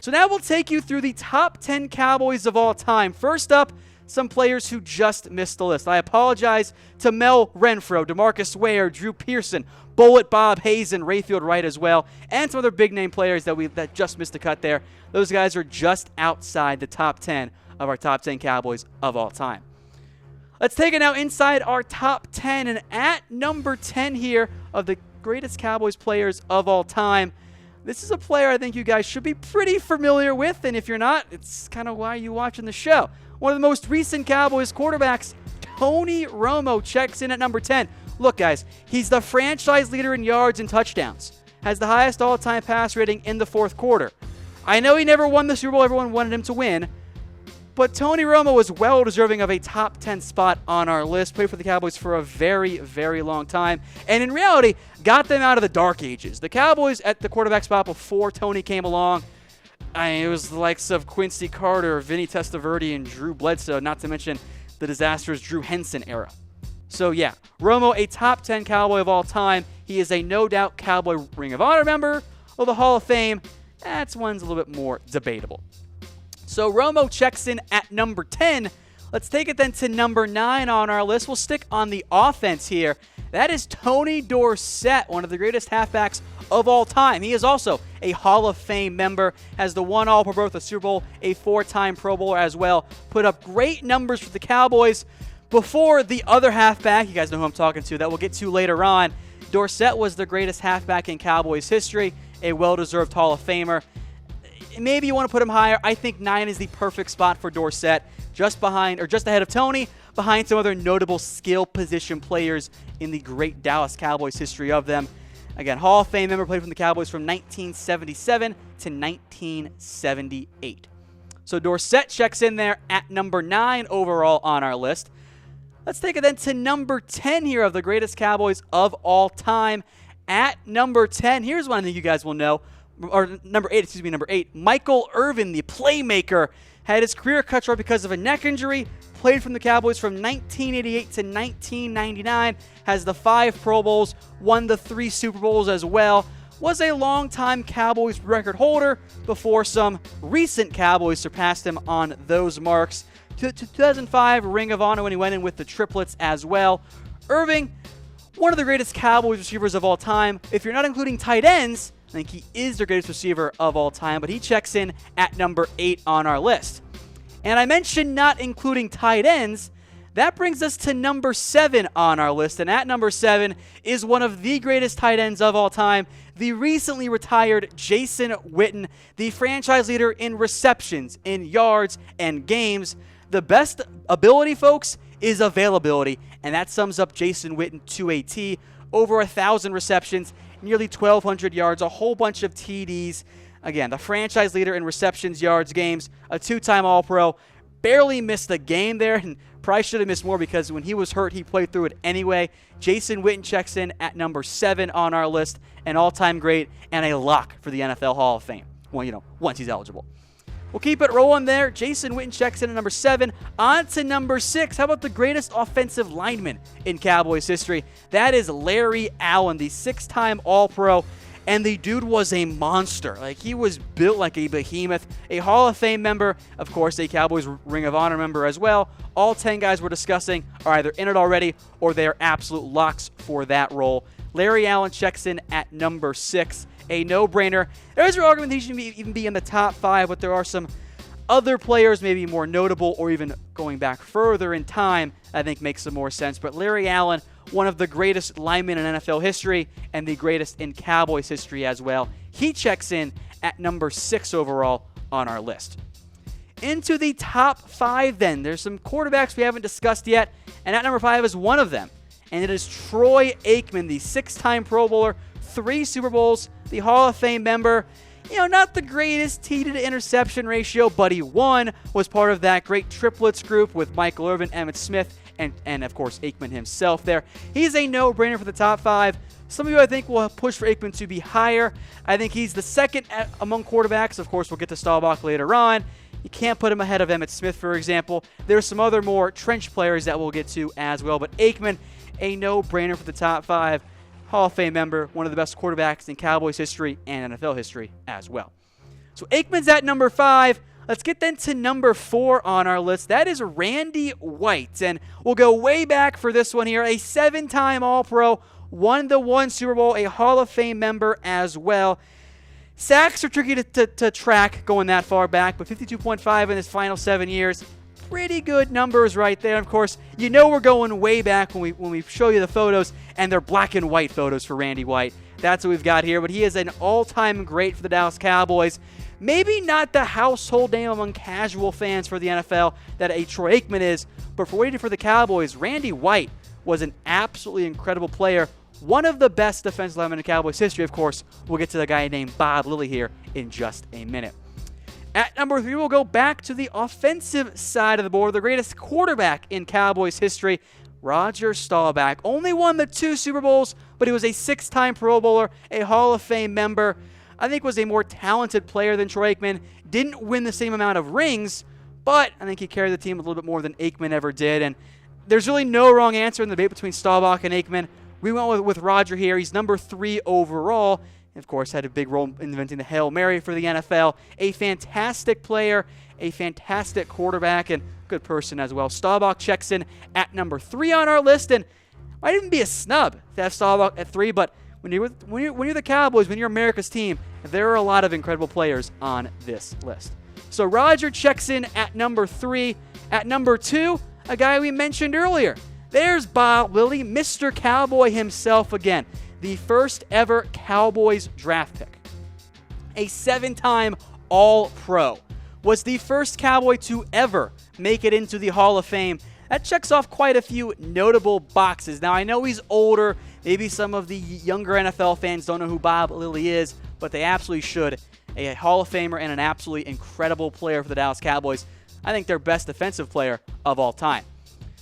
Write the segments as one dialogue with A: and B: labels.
A: So now we'll take you through the top 10 Cowboys of all time. First up, some players who just missed the list. I apologize to Mel Renfro, DeMarcus Ware, Drew Pearson, Bullet Bob Hazen, Rayfield Wright as well, and some other big-name players that just missed the cut there. Those guys are just outside the top 10 of our top 10 Cowboys of all time. Let's take it now inside our top 10, and at number 10 here of the greatest Cowboys players of all time, this is a player I think you guys should be pretty familiar with, and if you're not, it's kind of why you're watching the show. One of the most recent Cowboys quarterbacks, Tony Romo, checks in at number 10. Look, guys, he's the franchise leader in yards and touchdowns, has the highest all-time pass rating in the fourth quarter. I know he never won the Super Bowl everyone wanted him to win, but Tony Romo was well deserving of a top 10 spot on our list. Played for the Cowboys for a very, very long time, and in reality, got them out of the dark ages. The Cowboys at the quarterback spot before Tony came along, it was the likes of Quincy Carter, Vinny Testaverde, and Drew Bledsoe, not to mention the disastrous Drew Henson era. So yeah, Romo, a top 10 Cowboy of all time. He is a no-doubt Cowboy Ring of Honor member of the Hall of Fame. That's one's a little bit more debatable. So Romo checks in at number 10. Let's take it then to number 9 on our list. We'll stick on the offense here. That is Tony Dorsett, one of the greatest halfbacks of all time. He is also a Hall of Fame member, has the 1 All-Pro berth, a Super Bowl, a 4-time Pro Bowler as well. Put up great numbers for the Cowboys. Before the other halfback, you guys know who I'm talking to, that we'll get to later on, Dorsett was the greatest halfback in Cowboys history, a well-deserved Hall of Famer. Maybe you want to put him higher. I think 9 is the perfect spot for Dorsett, just ahead of Tony, behind some other notable skill position players in the great Dallas Cowboys history of them. Again, Hall of Fame member, played from the Cowboys from 1977 to 1978. So Dorsett checks in there at number 9 overall on our list. Let's take it then to number 10 here of the greatest Cowboys of all time. At number 10, here's one I think you guys will know. Or number 8, Michael Irvin, the playmaker, had his career cut short because of a neck injury, played from the Cowboys from 1988 to 1999, has the 5 Pro Bowls, won the 3 Super Bowls as well, was a longtime Cowboys record holder before some recent Cowboys surpassed him on those marks. 2005 Ring of Honor when he went in with the triplets as well. Irving, one of the greatest Cowboys receivers of all time. If you're not including tight ends, I think he is the greatest receiver of all time, but he checks in at number 8 on our list. And I mentioned not including tight ends. That brings us to number 7 on our list, and at number 7 is one of the greatest tight ends of all time, the recently retired Jason Witten, the franchise leader in receptions, in yards, and games. The best ability, folks, is availability, and that sums up Jason Witten to a T. Over 1,000 receptions, nearly 1,200 yards, a whole bunch of TDs. Again, the franchise leader in receptions, yards, games, a 2-time All-Pro. Barely missed a game there, and probably should have missed more because when he was hurt, he played through it anyway. Jason Witten checks in at number 7 on our list, an all-time great and a lock for the NFL Hall of Fame. Well, once he's eligible. We'll keep it rolling there. Jason Witten checks in at number 7. On to number 6. How about the greatest offensive lineman in Cowboys history? That is Larry Allen, the 6-time All-Pro. And the dude was a monster. He was built like a behemoth. A Hall of Fame member, of course, a Cowboys Ring of Honor member as well. All 10 guys we're discussing are either in it already or they are absolute locks for that role. Larry Allen checks in at number 6. A no-brainer. There is an argument that he should even be in the top 5, but there are some other players, maybe more notable or even going back further in time, I think makes some more sense. But Larry Allen, one of the greatest linemen in NFL history and the greatest in Cowboys history as well. He checks in at number 6 overall on our list. Into the top 5 then. There's some quarterbacks we haven't discussed yet, and at number 5 is one of them. And it is Troy Aikman, the 6-time Pro Bowler, 3 Super Bowls, the Hall of Fame member. Not the greatest TD to interception ratio, but he was part of that great triplets group with Michael Irvin, Emmitt Smith, and of course, Aikman himself there. He's a no-brainer for the top 5. Some of you, I think, will push for Aikman to be higher. I think he's the second among quarterbacks. Of course, we'll get to Staubach later on. You can't put him ahead of Emmitt Smith, for example. There's some other more trench players that we'll get to as well, but Aikman, a no-brainer for the top 5. Hall of Fame member, one of the best quarterbacks in Cowboys history and NFL history as well. So Aikman's at number 5. Let's get then to number 4 on our list. That is Randy White. And we'll go way back for this one here. A 7-time All-Pro, won the 1 Super Bowl, a Hall of Fame member as well. Sacks are tricky to track going that far back, but 52.5 in his final 7 years. Pretty good numbers right there. Of course, you know we're going way back when we show you the photos, and they're black and white photos for Randy White. That's what we've got here, but he is an all-time great for the Dallas Cowboys. Maybe not the household name among casual fans for the NFL that a Troy Aikman is, but for waiting for the Cowboys, Randy White was an absolutely incredible player. One of the best defensive linemen in Cowboys history, of course. We'll get to the guy named Bob Lilly here in just a minute. At number 3, we'll go back to the offensive side of the board. The greatest quarterback in Cowboys history, Roger Staubach. Only won the 2 Super Bowls, but he was a 6-time Pro Bowler, a Hall of Fame member. I think was a more talented player than Troy Aikman. Didn't win the same amount of rings, but I think he carried the team a little bit more than Aikman ever did. And there's really no wrong answer in the debate between Staubach and Aikman. We went with Roger here. He's number 3 overall. Of course, had a big role in inventing the Hail Mary for the NFL. A fantastic player, a fantastic quarterback, and good person as well. Staubach checks in at number 3 on our list, and might even be a snub to have Staubach at 3, but when you're the Cowboys, when you're America's team, there are a lot of incredible players on this list. So Roger checks in at number 3. At number 2, a guy we mentioned earlier. There's Bob Lilly, Mr. Cowboy himself again. The first ever Cowboys draft pick. A 7-time All-Pro. Was the first Cowboy to ever make it into the Hall of Fame. That checks off quite a few notable boxes. Now, I know he's older. Maybe some of the younger NFL fans don't know who Bob Lilly is, but they absolutely should. A Hall of Famer and an absolutely incredible player for the Dallas Cowboys. I think their best defensive player of all time.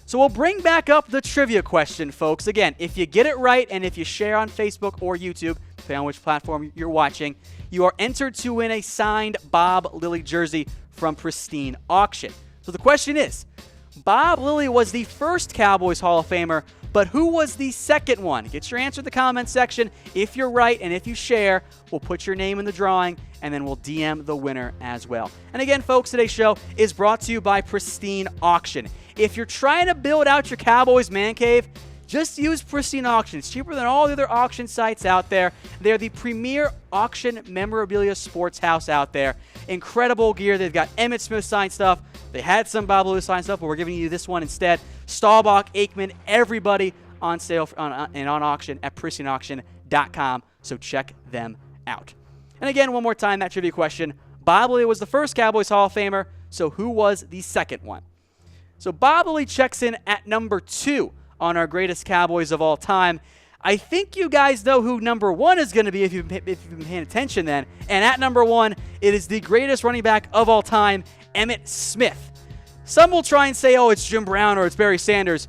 A: So we'll bring back up the trivia question, folks. Again, if you get it right and if you share on Facebook or YouTube, depending on which platform you're watching, you are entered to win a signed Bob Lilly jersey from Pristine Auction. So the question is, Bob Lilly was the first Cowboys Hall of Famer, but who was the second one? Get your answer in the comment section. If you're right and if you share, we'll put your name in the drawing and then we'll DM the winner as well. And again, folks, today's show is brought to you by Pristine Auction. If you're trying to build out your Cowboys man cave, just use Pristine Auction. It's cheaper than all the other auction sites out there. They're the premier auction memorabilia sports house out there. Incredible gear. They've got Emmitt Smith signed stuff. They had some Bob Lilly signed stuff, but we're giving you this one instead. Staubach, Aikman, everybody on sale and on auction at pristineauction.com. So check them out. And again, one more time, that trivia question. Bob Lilly was the first Cowboys Hall of Famer, so who was the second one? So Bob Lilly checks in at number 2 on our greatest Cowboys of all time. I think you guys know who number 1 is going to be if you've been paying attention then. And at number 1, it is the greatest running back of all time, Emmitt Smith. Some will try and say, oh, it's Jim Brown or it's Barry Sanders.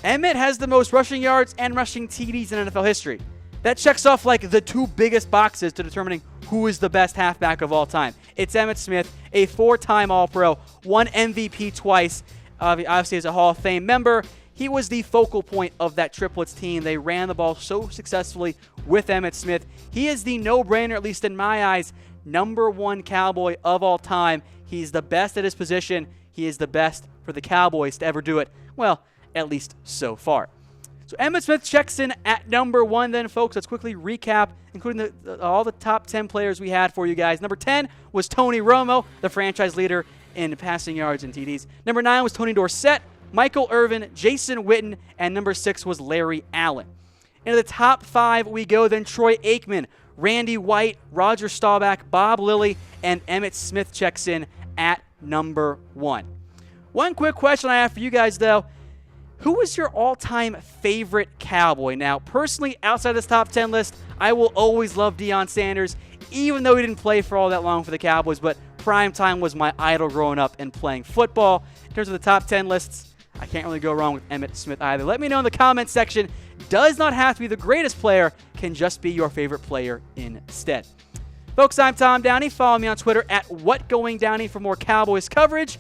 A: Emmitt has the most rushing yards and rushing TDs in NFL history. That checks off like the 2 biggest boxes to determining who is the best halfback of all time. It's Emmitt Smith, a 4-time All-Pro, won MVP twice, obviously as a Hall of Fame member. He was the focal point of that triplets team. They ran the ball so successfully with Emmitt Smith. He is the no-brainer, at least in my eyes, number 1 Cowboy of all time. He's the best at his position. He is the best for the Cowboys to ever do it. Well, at least so far. So Emmitt Smith checks in at number 1 then, folks. Let's quickly recap, including all the top 10 players we had for you guys. Number 10 was Tony Romo, the franchise leader in passing yards and TDs. Number 9 was Tony Dorsett, Michael Irvin, Jason Witten, and number 6 was Larry Allen. Into the top 5 we go then. Troy Aikman, Randy White, Roger Staubach, Bob Lilly, and Emmitt Smith checks in at number 1. One quick question I have for you guys, though. Who was your all-time favorite Cowboy? Now, personally, outside this top 10 list, I will always love Deion Sanders, even though he didn't play for all that long for the Cowboys, but primetime was my idol growing up and playing football. In terms of the top 10 lists, I can't really go wrong with Emmitt Smith either. Let me know in the comments section. Does not have to be the greatest player, can just be your favorite player instead. Folks, I'm Tom Downey. Follow me on Twitter at WhatGoingDowney for more Cowboys coverage.